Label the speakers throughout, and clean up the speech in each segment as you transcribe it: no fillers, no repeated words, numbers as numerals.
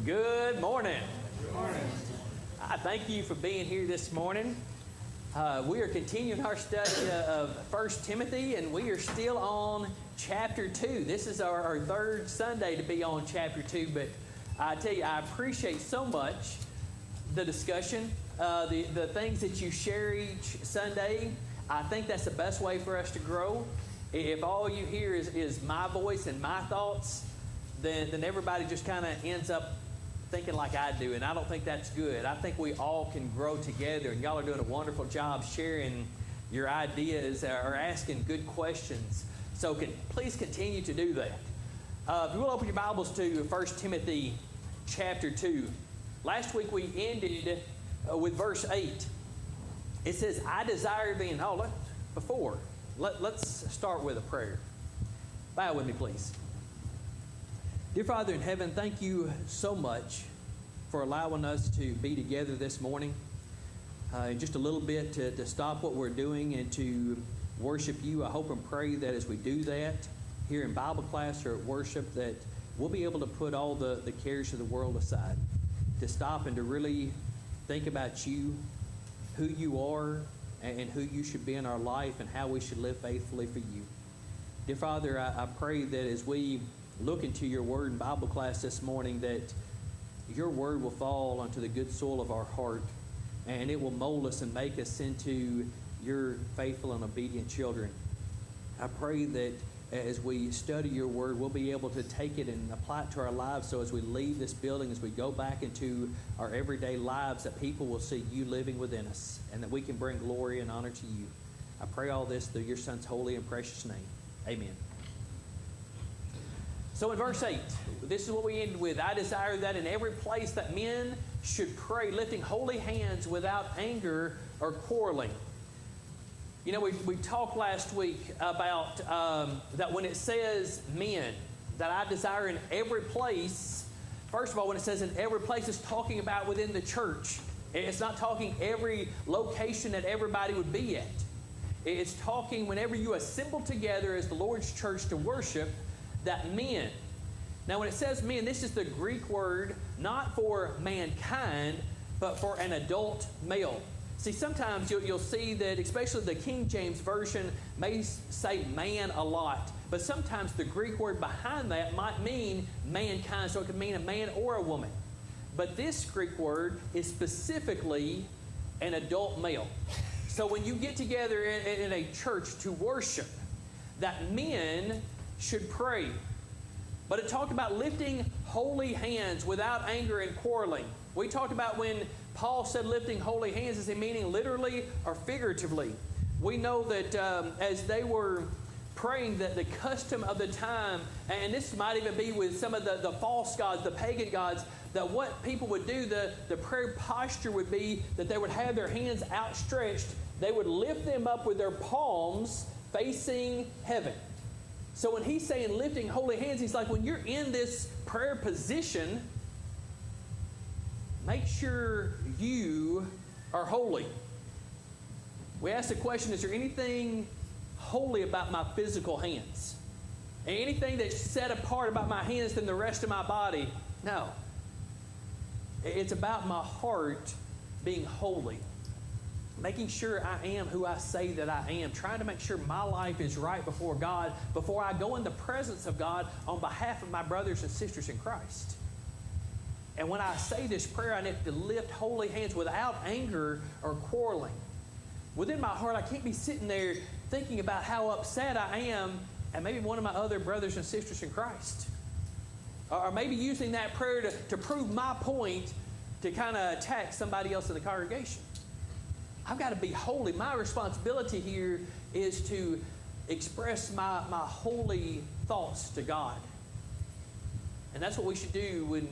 Speaker 1: Good morning.
Speaker 2: Good morning.
Speaker 1: I thank you for being here this morning. We are continuing our study of 1 Timothy, and we are still on chapter 2. This is our third Sunday to be on chapter 2, but I tell you, I appreciate so much the discussion, the things that you share each Sunday. I think that's the best way for us to grow. If all you hear is my voice and my thoughts, then everybody just kind of ends up thinking like I do, and I don't think that's good. I think we all can grow together, and y'all are doing a wonderful job sharing your ideas or asking good questions. So please continue to do that. If you will open your Bibles to 1 Timothy chapter 2. Last week we ended with verse 8. It says, I desire thee, and let's start with a prayer. Bow with me, please. Dear Father in heaven, thank you so much for allowing us to be together this morning. In just a little bit to stop what we're doing and to worship you. I hope and pray that as we do that here in Bible class or at worship, that we'll be able to put all the cares of the world aside, to stop and to really think about you, who you are, and who you should be in our life, and how we should live faithfully for you. Dear Father, I pray that as we look into your word in Bible class this morning, that your word will fall onto the good soil of our heart, and it will mold us and make us into your faithful and obedient children. I pray that as we study your word, we'll be able to take it and apply it to our lives, so as we leave this building, as we go back into our everyday lives, that people will see you living within us, and that we can bring glory and honor to you. I pray all this through your Son's holy and precious name. Amen. So in verse 8, this is what we end with. I desire that in every place that men should pray, lifting holy hands without anger or quarreling. You know, we talked last week about that when it says men, that I desire in every place. First of all, when it says in every place, it's talking about within the church. It's not talking every location that everybody would be at. It's talking whenever you assemble together as the Lord's church to worship, that men. Now when it says men, this is the Greek word not for mankind, but for an adult male. See, sometimes you'll see that, especially the King James Version may say man a lot, but sometimes the Greek word behind that might mean mankind, so it could mean a man or a woman. But this Greek word is specifically an adult male. So when you get together in a church to worship, that men should pray. But it talked about lifting holy hands without anger and quarreling. We talked about when Paul said lifting holy hands, is he meaning literally or figuratively? We know that as they were praying, that the custom of the time, and this might even be with some of the false gods, the pagan gods, that what people would do, the prayer posture would be that they would have their hands outstretched. They would lift them up with their palms facing heaven. So when he's saying lifting holy hands, he's like, when you're in this prayer position, make sure you are holy. We asked the question, is there anything holy about my physical hands? Anything that's set apart about my hands than the rest of my body? No. It's about my heart being holy. Making sure I am who I say that I am. Trying to make sure my life is right before God before I go in the presence of God on behalf of my brothers and sisters in Christ. And when I say this prayer, I need to lift holy hands without anger or quarreling. Within my heart, I can't be sitting there thinking about how upset I am and maybe one of my other brothers and sisters in Christ. Or maybe using that prayer to prove my point to kind of attack somebody else in the congregation. I've got to be holy. My responsibility here is to express my holy thoughts to God. And that's what we should do when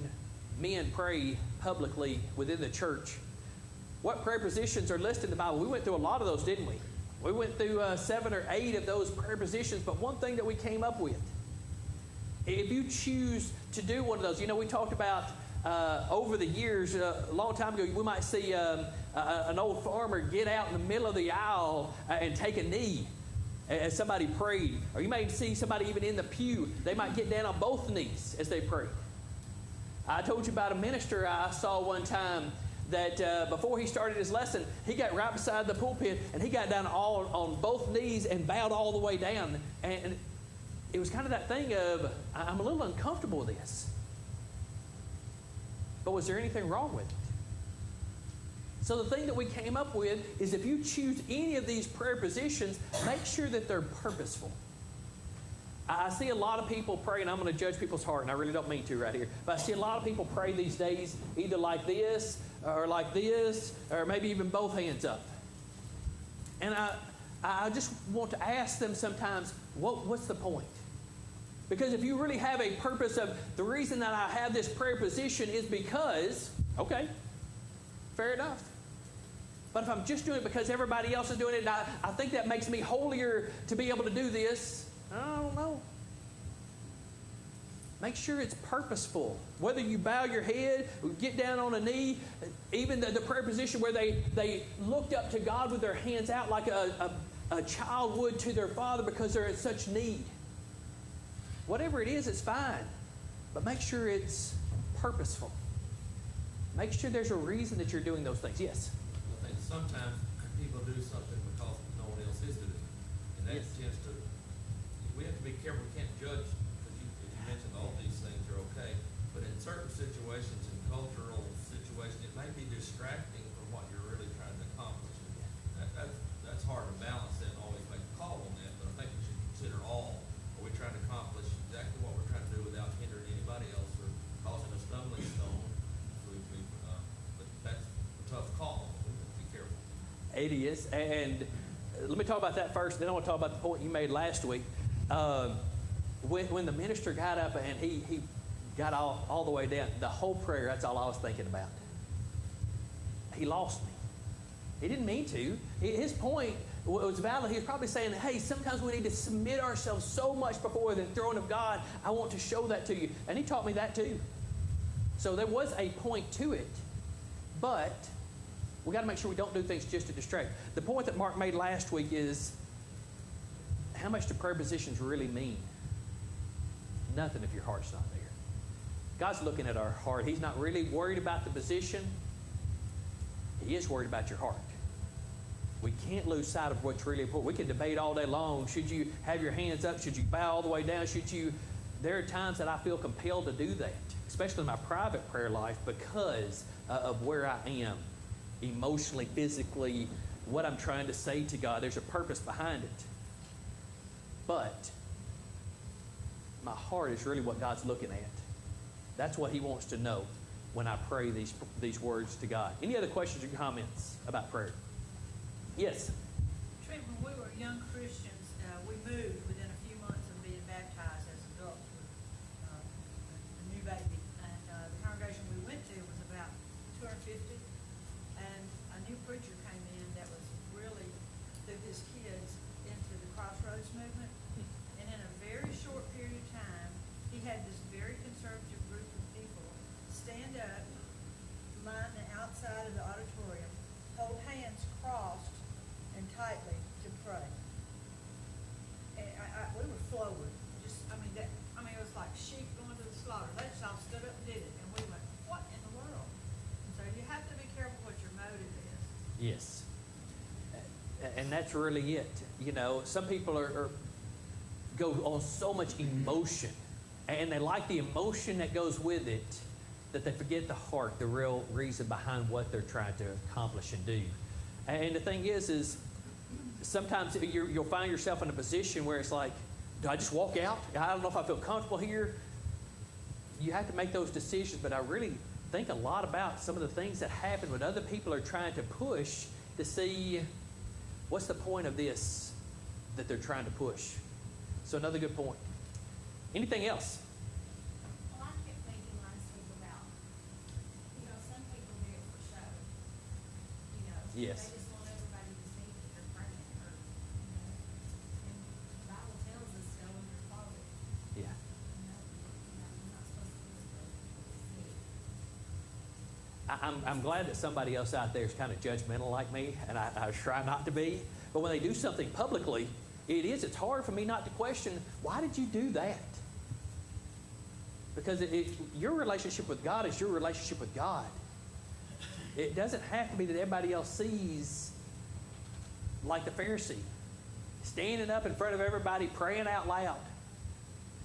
Speaker 1: men pray publicly within the church. What prayer positions are listed in the Bible? We went through a lot of those, didn't we? We went through 7 or 8 of those prayer positions, but one thing that we came up with, if you choose to do one of those, you know, we talked about over the years, a long time ago, we might see an old farmer get out in the middle of the aisle and take a knee as somebody prayed. Or you may see somebody even in the pew, they might get down on both knees as they pray. I told you about a minister I saw one time that before he started his lesson, he got right beside the pulpit and he got down all on both knees and bowed all the way down. And it was kind of that thing of, I'm a little uncomfortable with this. But was there anything wrong with it? So the thing that we came up with is if you choose any of these prayer positions, make sure that they're purposeful. I see a lot of people pray, and I'm going to judge people's heart, and I really don't mean to right here, but I see a lot of people pray these days either like this, or maybe even both hands up. And I just want to ask them sometimes, what's the point? Because if you really have a purpose of, the reason that I have this prayer position is because, okay, fair enough. But if I'm just doing it because everybody else is doing it, and I think that makes me holier to be able to do this, I don't know. Make sure it's purposeful. Whether you bow your head, or get down on a knee, even the prayer position where they looked up to God with their hands out like a child would to their father because they're in such need. Whatever it is, it's fine. But make sure it's purposeful. Make sure there's a reason that you're doing those things. Yes?
Speaker 2: I think sometimes people do something because no one else is doing it. And that tends to, we have to be careful. We can't judge, because you mentioned all these things are okay. But in certain situations, in cultural situations, it may be distracting from what you're really trying to accomplish. That's hard to balance that and always make a call on that. But I think we should consider all. Are we trying to accomplish exactly what we're trying to do without hindering anybody else or causing a stumbling stone? But that's a tough call. We have to be careful.
Speaker 1: It is. And let me talk about that first. Then I want to talk about the point you made last week. When the minister got up and he got all the way down, the whole prayer, that's all I was thinking about. He lost me. He didn't mean to. His point was valid. He was probably saying, hey, sometimes we need to submit ourselves so much before the throne of God. I want to show that to you. And he taught me that too. So there was a point to it. But we got to make sure we don't do things just to distract. The point that Mark made last week is, how much do prayer positions really mean? Nothing if your heart's not there. God's looking at our heart. He's not really worried about the position. He is worried about your heart. We can't lose sight of what's really important. We can debate all day long. Should you have your hands up? Should you bow all the way down? There are times that I feel compelled to do that, especially in my private prayer life, because of where I am emotionally, physically, what I'm trying to say to God. There's a purpose behind it. But my heart is really what God's looking at. That's what He wants to know when I pray these words to God. Any other questions or comments about prayer? Yes?
Speaker 3: Trent, when we were young Christians, we moved within a few months of being baptized as adults with a new baby. And the congregation we went to was about 250. And a new preacher came in that was really, through his kids, into the Crossroads movement. And in a very short period of time, he had this very conservative group of people stand up, line the outside of the auditorium, hold hands crossed and tightly to pray. And we were floored. It was like sheep going to the slaughter. They just all stood up and did it. And we went, what in the world? And so you have to be careful what your motive is.
Speaker 1: Yes. And that's really it. You know, some people go on so much emotion, and they like the emotion that goes with it, that they forget the heart, the real reason behind what they're trying to accomplish and do. And the thing is sometimes you'll find yourself in a position where it's like, do I just walk out? I don't know if I feel comfortable here. You have to make those decisions, but I really think a lot about some of the things that happen when other people are trying to push to see what's the point of this that they're trying to push. So another good point. Anything else?
Speaker 4: Well, I kept thinking last week about, some people do it for show.
Speaker 1: Yes.
Speaker 4: They just want everybody to see that they're praying, and the Bible tells us to go in your closet.
Speaker 1: Yeah.
Speaker 4: You're not supposed to do it.
Speaker 1: I'm glad that somebody else out there is kind of judgmental like me, and I try not to be. But when they do something publicly, it's hard for me not to question, why did you do that? Because your relationship with God is your relationship with God. It doesn't have to be that everybody else sees like the Pharisee, standing up in front of everybody, praying out loud.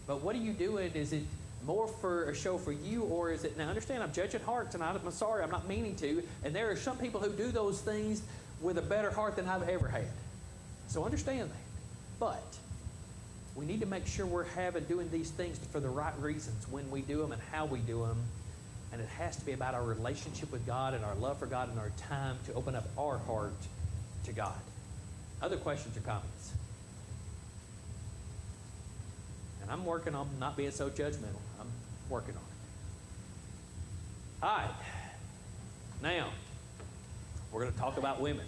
Speaker 1: But what are you doing? Is it more for a show for you, or is it, now understand, I'm judging hearts, and I'm sorry, I'm not meaning to, and there are some people who do those things with a better heart than I've ever had. So understand that. But we need to make sure we're doing these things for the right reasons when we do them and how we do them. And it has to be about our relationship with God and our love for God and our time to open up our heart to God. Other questions or comments? And I'm working on not being so judgmental. I'm working on it. All right. Now, we're going to talk about women.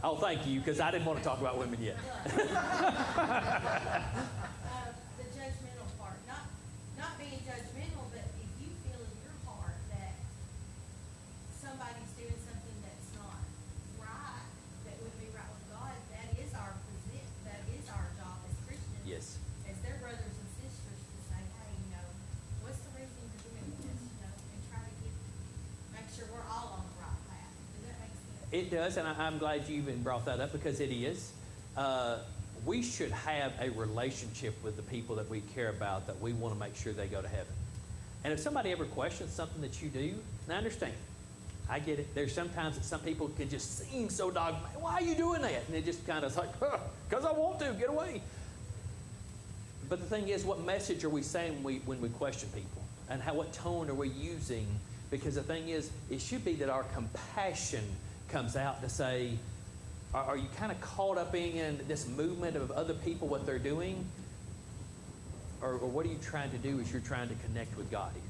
Speaker 1: Oh, thank you, because I didn't want to talk about women yet.
Speaker 4: The judgmental part, not being judgmental, but if you feel in your heart that somebody's doing something that's not right, that would be right with God, that is our job as Christians.
Speaker 1: Yes.
Speaker 4: As their brothers and sisters to say, hey, what's the reason you're doing this, and try to make sure we're all on the right path. Does that make sense?
Speaker 1: It does, and I'm glad you even brought that up, because it is. We should have a relationship with the people that we care about, that we want to make sure they go to heaven. And if somebody ever questions something that you do, and I understand, I get it. There's sometimes that some people can just seem so dogmatic. Why are you doing that? And it just kind of like, because I want to, get away. But the thing is, what message are we saying when we question people? And what tone are we using? Because the thing is, it should be that our compassion comes out to say, are you kind of caught up in this movement of other people, what they're doing? Or what are you trying to do as you're trying to connect with God here?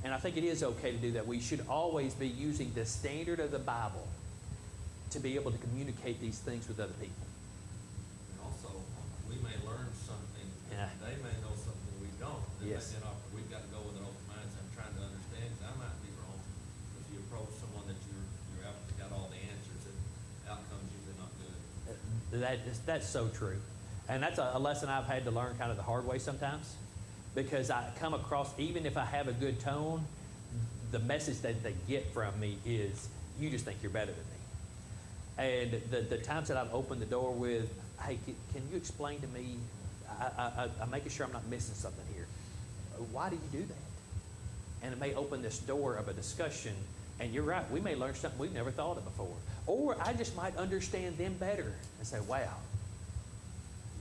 Speaker 1: And I think it is okay to do that. We should always be using the standard of the Bible to be able to communicate these things with other people.
Speaker 2: And also, we may learn something,
Speaker 1: Yeah.
Speaker 2: they may know something we don't.
Speaker 1: Yes.
Speaker 2: We've got to go with an open mindset. I'm trying to understand, 'cause I might be wrong. If you approach someone that you're out, got all the answers, and outcomes usually not good.
Speaker 1: That's so true. And that's a lesson I've had to learn kind of the hard way sometimes, because I come across, even if I have a good tone, the message that they get from me is, you just think you're better than me. And the times that I've opened the door with, hey, can you explain to me, I'm making sure I'm not missing something here. Why do you do that? And it may open this door of a discussion. And you're right, we may learn something we've never thought of before. Or I just might understand them better and say, wow,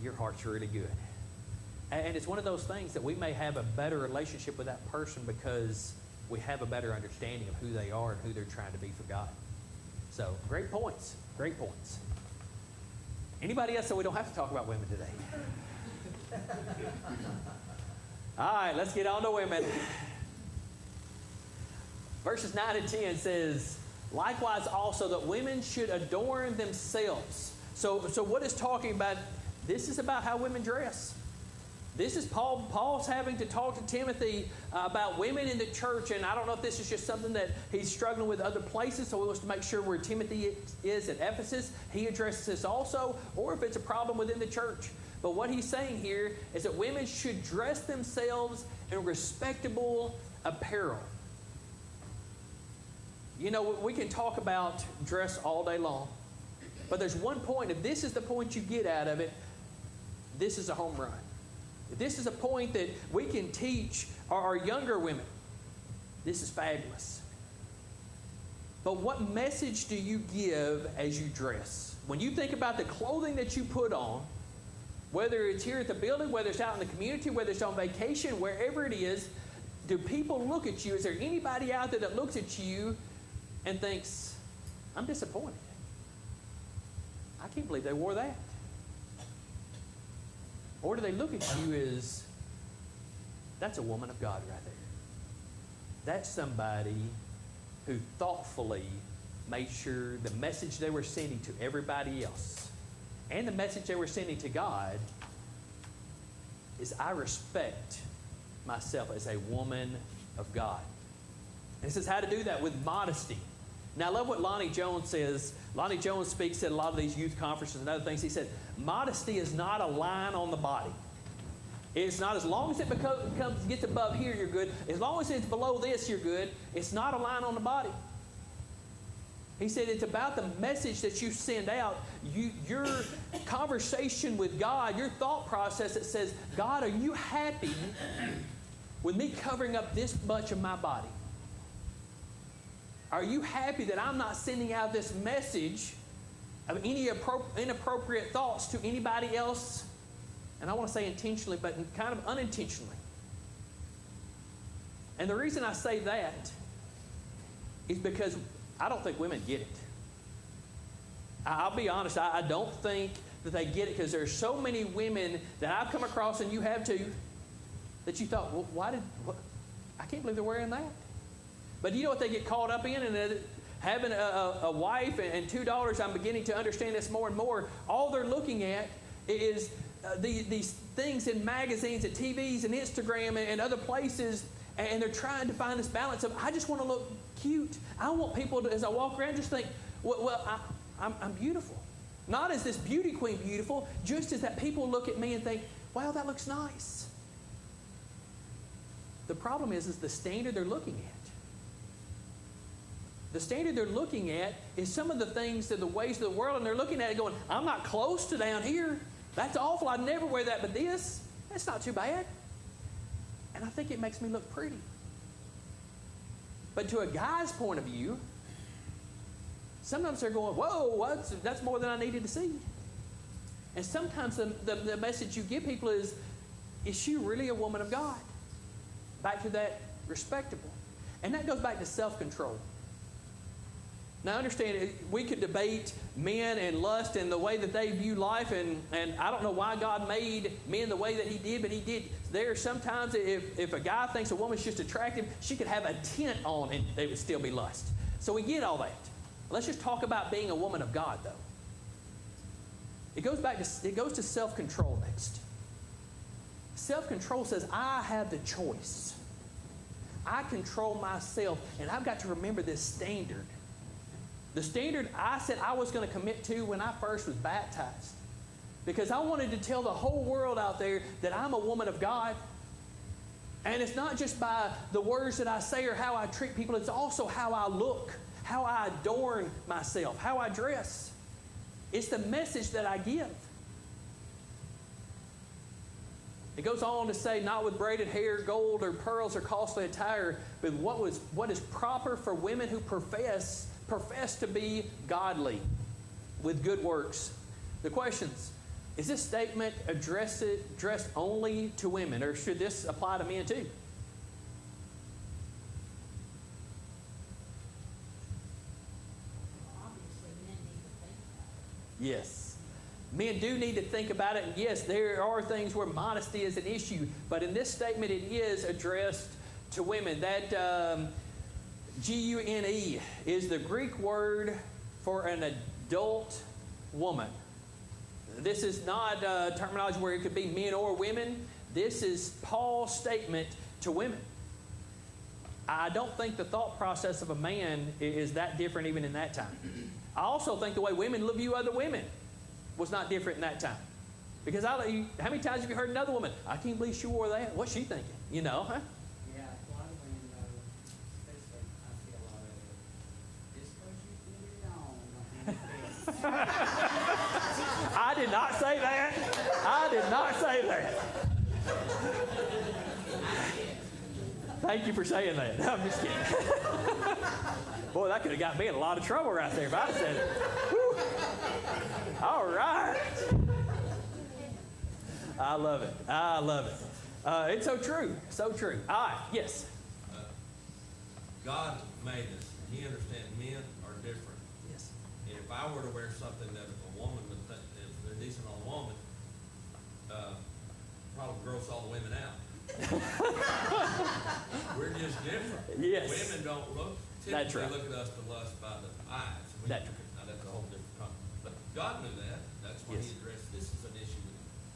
Speaker 1: your heart's really good. And it's one of those things that we may have a better relationship with that person because we have a better understanding of who they are and who they're trying to be for God. So, great points. Great points. Anybody else, so we don't have to talk about women today? All right, let's get on to women. Verses 9 and 10 says, likewise also that women should adorn themselves. So what is talking about? This is about how women dress. This is Paul's having to talk to Timothy about women in the church, and I don't know if this is just something that he's struggling with other places, so he wants to make sure where Timothy is at Ephesus, he addresses this also, or if it's a problem within the church. But what he's saying here is that women should dress themselves in respectable apparel. You know, we can talk about dress all day long, but there's one point. If this is the point you get out of it, this is a home run. This is a point that we can teach our younger women. This is fabulous. But what message do you give as you dress? When you think about the clothing that you put on, whether it's here at the building, whether it's out in the community, whether it's on vacation, wherever it is, do people look at you? Is there anybody out there that looks at you and thinks, I'm disappointed? I can't believe they wore that. Or do they look at you as, that's a woman of God right there. That's somebody who thoughtfully made sure the message they were sending to everybody else and the message they were sending to God is, I respect myself as a woman of God. And it says how to do that with modesty. Now, I love what Lonnie Jones says. Lonnie Jones speaks at a lot of these youth conferences and other things. He said, modesty is not a line on the body. It's not as long as it gets above here, you're good. As long as it's below this, you're good. It's not a line on the body. He said it's about the message that you send out, your conversation with God, your thought process that says, God, are you happy with me covering up this much of my body? Are you happy that I'm not sending out this message of any inappropriate thoughts to anybody else? And I want to say intentionally, but kind of unintentionally. And the reason I say that is because I don't think women get it. I'll be honest, I don't think that they get it, because there's so many women that I've come across, and you have too, that you thought, well, I can't believe they're wearing that. But you know what they get caught up in? And having a wife and two daughters, I'm beginning to understand this more and more. All they're looking at is these things in magazines and TVs and Instagram and other places, and they're trying to find this balance of, I just want to look cute. I want people to, as I walk around, just think, I'm beautiful. Not as this beauty queen beautiful, just as that people look at me and think, wow, that looks nice. The problem is the standard they're looking at. The standard they're looking at is some of the things, the ways of the world, and they're looking at it going, I'm not close to down here. That's awful. I'd never wear that, but that's not too bad. And I think it makes me look pretty. But to a guy's point of view, sometimes they're going, whoa, that's more than I needed to see. And sometimes the message you give people is she really a woman of God? Back to that respectable. And that goes back to self-control. Now, understand, we could debate men and lust and the way that they view life, and I don't know why God made men the way that He did, but He did. There are sometimes, if a guy thinks a woman's just attractive, she could have a tent on and they would still be lust. So we get all that. Let's just talk about being a woman of God, though. It goes to self-control next. Self-control says, I have the choice. I control myself, and I've got to remember this standard. The standard I said I was going to commit to when I first was baptized. Because I wanted to tell the whole world out there that I'm a woman of God. And it's not just by the words that I say or how I treat people. It's also how I look, how I adorn myself, how I dress. It's the message that I give. It goes on to say, not with braided hair, gold or pearls or costly attire, but what is proper for women who profess to be godly with good works. The questions: is this statement addressed only to women, or should this apply to men too?
Speaker 4: Obviously, men need to think about it.
Speaker 1: Yes. Men do need to think about it, and yes, there are things where modesty is an issue, but in this statement it is addressed to women. That Gune is the Greek word for an adult woman. This is not terminology where it could be men or women. This is Paul's statement to women. I don't think the thought process of a man is that different even in that time. I also think the way women view other women was not different in that time. Because how many times have you heard another woman, I can't believe she wore that? What's she thinking? You know, huh?
Speaker 5: Yeah, a lot of women, especially I see a lot of it. Just because you put it on, don't mean it fits.
Speaker 1: I did not say that. I did not say that. Thank you for saying that. No, I'm just kidding. Boy, that could have got me in a lot of trouble right there if I said it. Whew. All right. I love it. I love it. It's so true. So true. All right. Yes.
Speaker 2: God made us, and He understands men are different.
Speaker 1: Yes.
Speaker 2: And if I were to wear something that a woman would think, if they're decent on a woman, probably gross all the women out. We're just different.
Speaker 1: Yes.
Speaker 2: Women don't look,
Speaker 1: That's
Speaker 2: typically
Speaker 1: right.
Speaker 2: look at us to lust by the eyes.
Speaker 1: That's right.
Speaker 2: Now, that's a whole different topic. But God knew that. That's why
Speaker 1: Yes.
Speaker 2: He addressed this as an issue.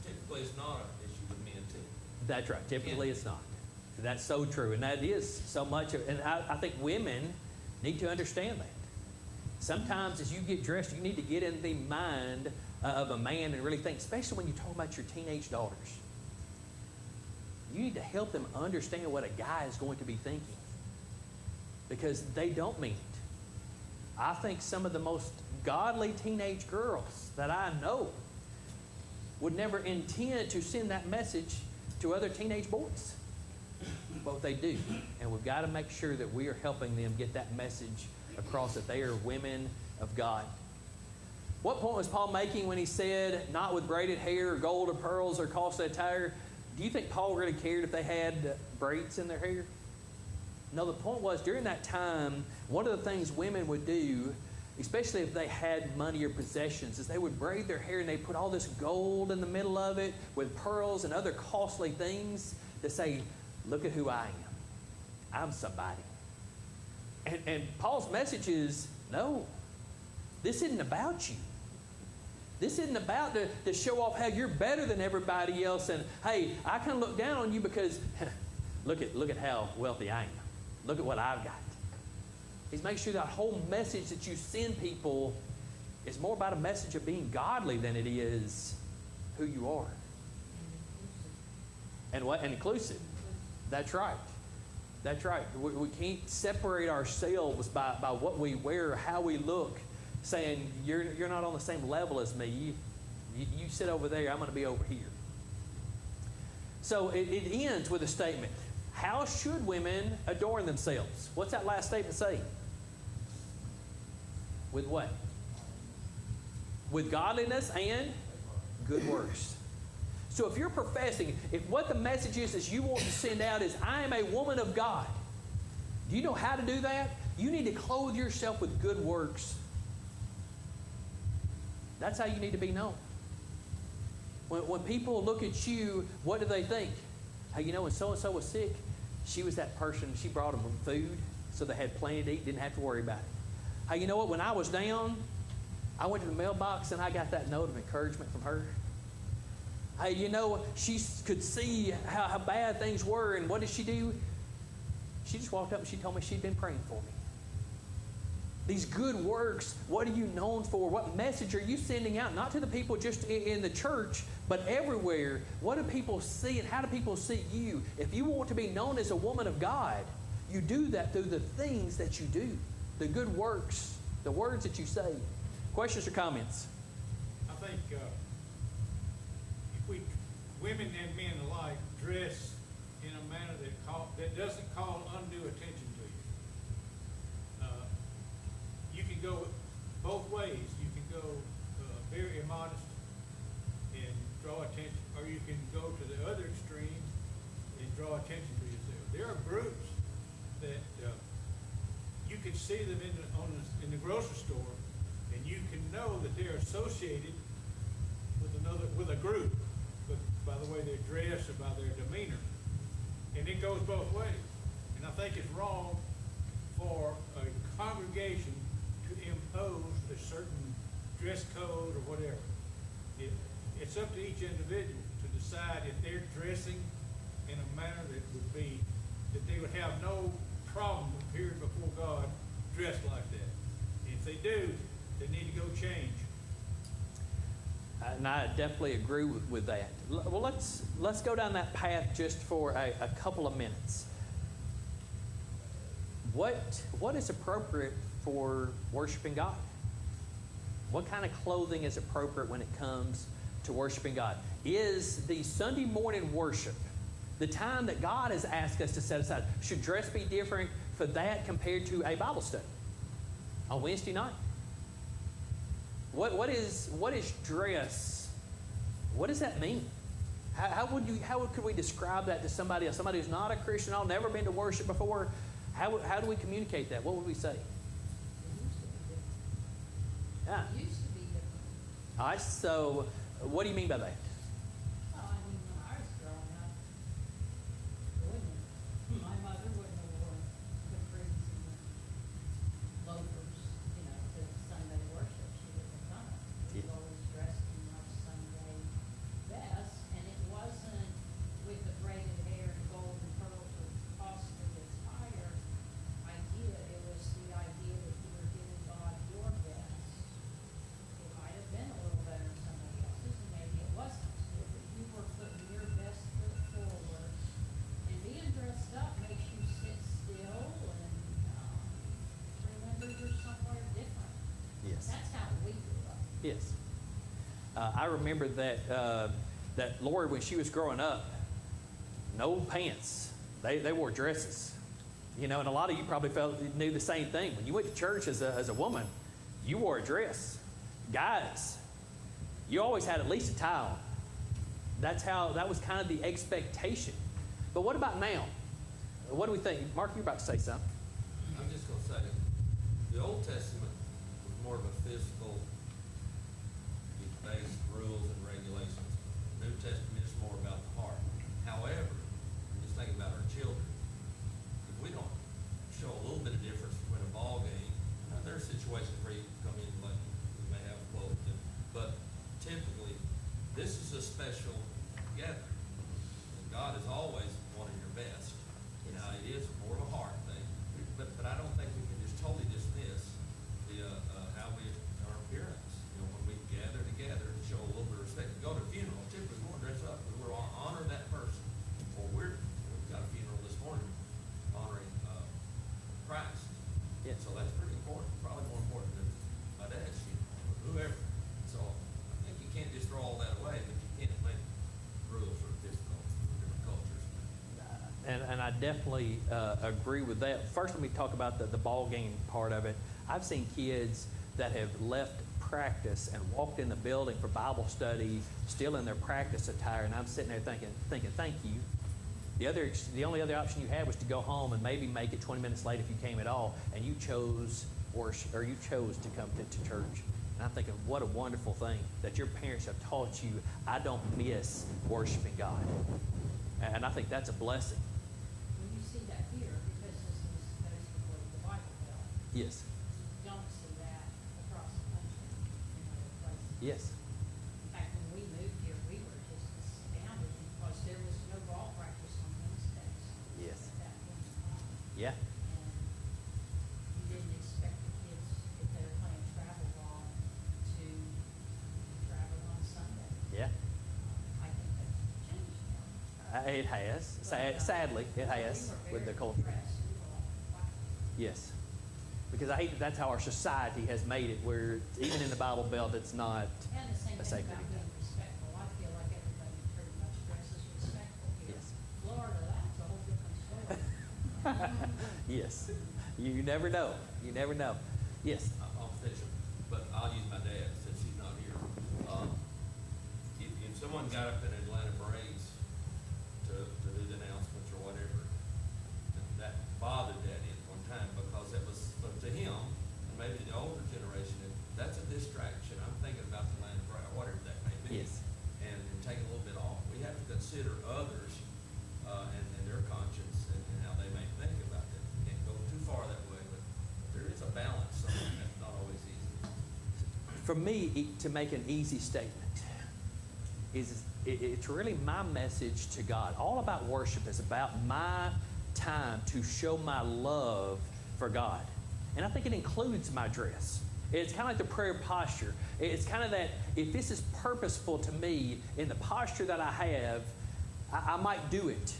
Speaker 2: Typically, it's not an issue with men, too.
Speaker 1: That's right. Typically, it's not. That's so true. And that is so much. And I think women need to understand that. Sometimes as you get dressed, you need to get in the mind of a man and really think, especially when you talk about your teenage daughters. You need to help them understand what a guy is going to be thinking, because they don't mean it. I think some of the most godly teenage girls that I know would never intend to send that message to other teenage boys. But they do. And we've got to make sure that we are helping them get that message across, that they are women of God. What point was Paul making when he said, not with braided hair or gold or pearls or costly attire? Do you think Paul really cared if they had braids in their hair? No, the point was, during that time, one of the things women would do, especially if they had money or possessions, is they would braid their hair and they put all this gold in the middle of it with pearls and other costly things to say, look at who I am. I'm somebody. And Paul's message is, no, this isn't about you. This isn't about to show off how you're better than everybody else and, hey, I kind of look down on you because look at how wealthy I am. Look at what I've got. He's making sure that whole message that you send people is more about a message of being godly than it is who you are. And what? And inclusive. That's right. That's right. We can't separate ourselves by what we wear, how we look, saying you're not on the same level as me. You sit over there, I'm going to be over here. So it ends with a statement. How should women adorn themselves? What's that last statement say? With what? With godliness and good works. So if you're professing, if what the message is you want to send out is, I am a woman of God. Do you know how to do that? You need to clothe yourself with good works. That's how you need to be known. When people look at you, what do they think? Hey, you know, when so-and-so was sick, she was that person, she brought them food so they had plenty to eat, didn't have to worry about it. Hey, you know what? When I was down, I went to the mailbox and I got that note of encouragement from her. Hey, you know, she could see how bad things were, and what did she do? She just walked up and she told me she'd been praying for me. These good works, what are you known for? What message are you sending out? Not to the people just in the church, but everywhere. What do people see and how do people see you? If you want to be known as a woman of God, you do that through the things that you do, the good works, the words that you say. Questions or comments?
Speaker 6: I think if we, women and men alike, dress in a manner that doesn't call undue attention to you. You can go both ways. You can go very immodest and draw attention, or you can go to the other extreme and draw attention to yourself. There are groups that you can see them in the grocery store, and you can know that they're associated with a group, but by the way they dress or by their demeanor, and it goes both ways. And I think it's wrong for a congregation to impose a certain dress code or whatever. It's up to each individual to decide if they're dressing in a manner that they would have no problem appearing before God dressed like that. And if they do, they need to go change.
Speaker 1: And I definitely agree with that. Well, let's go down that path just for a couple of minutes. What is appropriate for worshiping God? What kind of clothing is appropriate when it comes to worshiping God? Is the Sunday morning worship, the time that God has asked us to set aside, should dress be different for that compared to a Bible study on Wednesday night? What is dress? What does that mean? How could we describe that to somebody else? Somebody who's not a Christian, I've never been to worship before. How do we communicate that? What would we say? Yeah.
Speaker 7: It used to be different.
Speaker 1: All right. So, what do you mean by that?
Speaker 7: Well, I mean, when I was growing up, my mother wouldn't have worn capris and loafers, to Sunday worship. She wouldn't have done it. We were always dressed in our Sunday best, and it wasn't with the braided hair and gold and pearls or costly attire idea. It was the idea that you were giving God your best. It might have been a little better than somebody else's, and maybe it wasn't.
Speaker 1: I remember that Lori, when she was growing up, no pants. They wore dresses. And a lot of you probably knew the same thing. When you went to church as a woman, you wore a dress. Guys, you always had at least a tie on. That was kind of the expectation. But what about now? What do we think? Mark, you're about to say something.
Speaker 2: I'm just going to say, the Old Testament was more of a physical based rules and regulations. The New Testament is more about the heart. However, just thinking about our children, if we don't show a little bit of difference between a ball game, there are situations where you come in like you may have clothes, but typically this is a special gathering. And God is always wanting your best. Now it is more of a heart thing, but I don't think we can just totally dismiss the how our appearance. When we gather together and show a little bit of respect. Go to a funeral, typically we're dress up. We're on honor that person. Or we've got a funeral this morning honoring Christ.
Speaker 1: Yeah.
Speaker 2: So that's pretty important. Probably more important than my dad's funeral or whoever. So I think you can't just throw all that away, but you can't make rules for difficult different cultures.
Speaker 1: And I definitely agree with that. First, let me talk about the ball game part of it. I've seen kids that have left practice and walked in the building for Bible study, still in their practice attire, and I'm sitting there thinking, thank you. The only other option you had was to go home and maybe make it 20 minutes late if you came at all, and you chose worship, or you chose to come to church. And I'm thinking, what a wonderful thing that your parents have taught you. I don't miss worshiping God, and I think that's a blessing.
Speaker 7: When you see that here, because this is basically the Bible Belt,
Speaker 1: Yes.
Speaker 7: you don't see that across the country in other places.
Speaker 1: Yes.
Speaker 7: In fact, when we moved here, we were just astounded because there was no ball practice on Wednesdays.
Speaker 1: Yes.
Speaker 7: At that point in time.
Speaker 1: Yeah.
Speaker 7: And you didn't expect the kids, if they were playing travel ball, to travel on Sunday.
Speaker 1: Yeah.
Speaker 7: I think that's changed now.
Speaker 1: It has.
Speaker 7: But,
Speaker 1: Sadly, it
Speaker 7: we
Speaker 1: has
Speaker 7: were
Speaker 1: with the
Speaker 7: very
Speaker 1: culture.
Speaker 7: impressed. We were like, wow.
Speaker 1: Yes. Because I hate that that's how our society has made it, where even in the Bible Belt, it's not
Speaker 7: And the same
Speaker 1: a
Speaker 7: thing
Speaker 1: sacred
Speaker 7: about
Speaker 1: event.
Speaker 7: being respectful. I feel like everybody pretty much dresses respectful here.
Speaker 1: Yes.
Speaker 7: Florida, that's a whole different story.
Speaker 1: Yes. You never know. You never know. Yes.
Speaker 2: I'll finish it, but I'll use my dad since he's not here. If someone got up in Atlanta Braves to do the announcements or whatever, that bothered Daddy at one time because it was to him, and maybe the older generation, that's a distraction. I'm thinking about the Atlanta Braves, whatever that may be.
Speaker 1: Yes.
Speaker 2: And taking a little bit off. We have to consider others and their conscience and how they may think about it. We can't go too far that way, but there is a balance somewhere that's not always easy.
Speaker 1: For me, to make an easy statement, it's really my message to God. All about worship is about my time to show my love for God. And I think it includes my dress. It's kind of like the prayer posture. It's kind of that if this is purposeful to me in the posture that I have, I might do it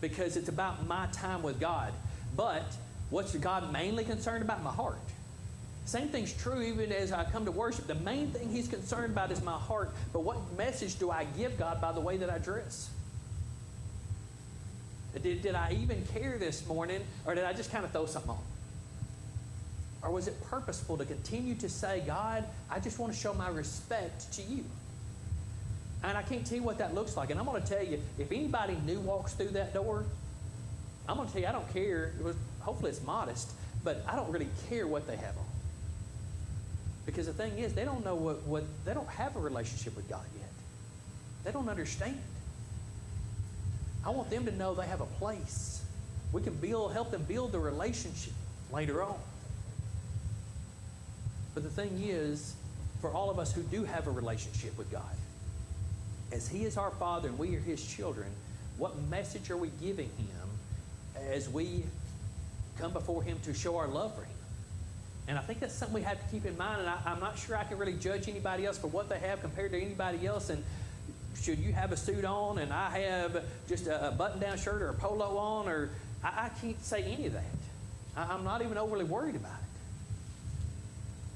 Speaker 1: because it's about my time with God. But what's God mainly concerned about? My heart. Same thing's true even as I come to worship. The main thing He's concerned about is my heart. But what message do I give God by the way that I dress? Did I even care this morning, or did I just kind of throw something on? Or was it purposeful to continue to say, God, I just want to show my respect to you? And I can't tell you what that looks like. And I'm going to tell you, if anybody new walks through that door, I'm going to tell you, I don't care. Hopefully it's modest, but I don't really care what they have on. Because the thing is, they don't know they don't have a relationship with God yet. They don't understand. I want them to know they have a place. We can help them build the relationship later on. But the thing is, for all of us who do have a relationship with God, as He is our Father and we are His children, what message are we giving Him as we come before Him to show our love for Him? And I think that's something we have to keep in mind. And I'm not sure I can really judge anybody else for what they have compared to anybody else. And should you have a suit on and I have just a button-down shirt or a polo on, or I can't say any of that. I'm not even overly worried about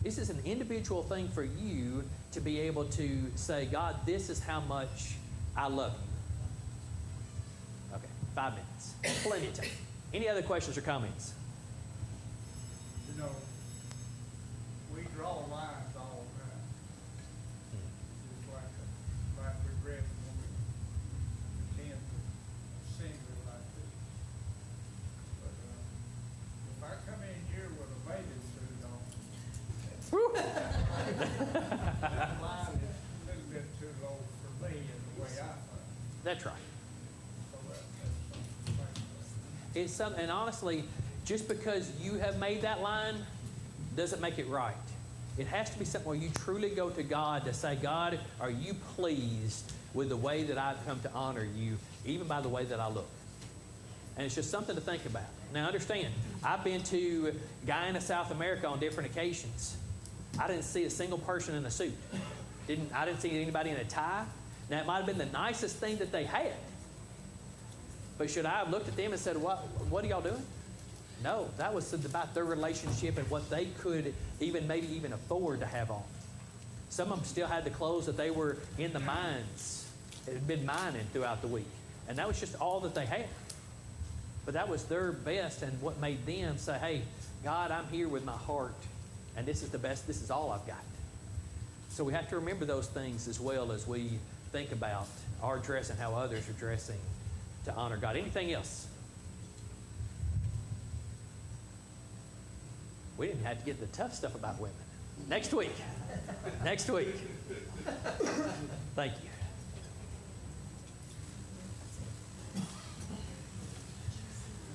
Speaker 1: This is an individual thing for you to be able to say, God, this is how much I love you. Okay, 5 minutes. Plenty of time. Any other questions or comments?
Speaker 6: You know, we draw lines all the time. It's like we read when we attend a assembly like this. But if I come in here with a bathing suit on, that line is a little bit too low for me in the way I think.
Speaker 1: That's right.
Speaker 6: So that's something.
Speaker 1: It's something, and honestly, just because you have made that line doesn't make it right. It has to be something where you truly go to God to say, God, are you pleased with the way that I've come to honor you, even by the way that I look? And it's just something to think about. Now understand, I've been to Guyana, South America on different occasions. I didn't see a single person in a suit. I didn't see anybody in a tie. Now it might have been the nicest thing that they had. But should I have looked at them and said, what are y'all doing? No, that was about their relationship and what they could maybe even afford to have on. Some of them still had the clothes that they were in the mines. It had been mining throughout the week. And that was just all that they had. But that was their best and what made them say, hey, God, I'm here with my heart. And this is the best, this is all I've got. So we have to remember those things as well as we think about our dress and how others are dressing to honor God. Anything else? We didn't have to get the tough stuff about women. Next week. Next week. Thank you.